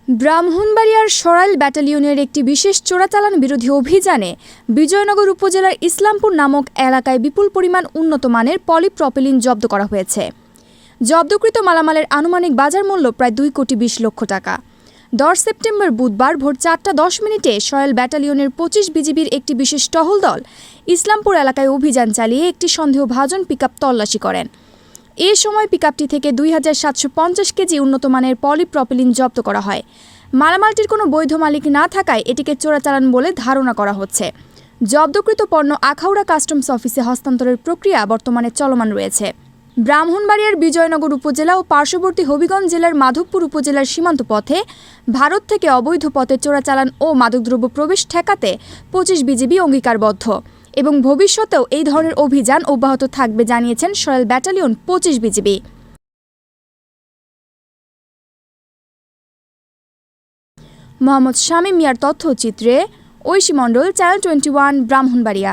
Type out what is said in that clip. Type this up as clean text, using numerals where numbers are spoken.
ব্রাহ্মণবাড়িয়ার সরাইল ব্যাটালিয়নের একটি বিশেষ চোরাচালান বিরোধী অভিযানে বিজয়নগর উপজেলার ইসলামপুর নামক এলাকায় বিপুল পরিমাণ উন্নত মানের পলিপ্রপিলিন জব্দ করা হয়েছে। জব্দকৃত মালামালের আনুমানিক বাজার মূল্য প্রায় 2,20,00,000 টাকা। 10 সেপ্টেম্বর বুধবার ভোর 4:10 সরাইল ব্যাটালিয়নের 25 বিজিবির একটি বিশেষ টহল দল ইসলামপুর এলাকায় অভিযান চালিয়ে একটি সন্দেহভাজন পিকআপ তল্লাশি করেন। এ সময় পিকআপটি থেকে 2,750 কেজি উন্নত মানের পলিপ্রপিলিন জব্দ করা হয়। মালামালটির কোনো বৈধ মালিক না থাকায় এটিকে চোরাচালান বলে ধারণা করা হচ্ছে। জব্দকৃত পণ্য আখাউড়া কাস্টমস অফিসে হস্তান্তরের প্রক্রিয়া বর্তমানে চলমান রয়েছে। ব্রাহ্মণবাড়িয়ার বিজয়নগর উপজেলা ও পার্শ্ববর্তী হবিগঞ্জ জেলার মাধবপুর উপজেলার সীমান্ত পথে ভারত থেকে অবৈধ পথে চোরাচালান ও মাদকদ্রব্য প্রবেশ ঠেকাতে 25 বিজিবি অঙ্গীকারবদ্ধ এবং ভবিষ্যতেও এই ধরনের অভিযান অব্যাহত থাকবে জানিয়েছেন সরাইল ব্যাটালিয়ন 25 বিজিবি। মোহাম্মদ শামীম মিয়ার তথ্যচিত্রে ঐশী মণ্ডল, চ্যানেল 21, ব্রাহ্মণবাড়িয়া।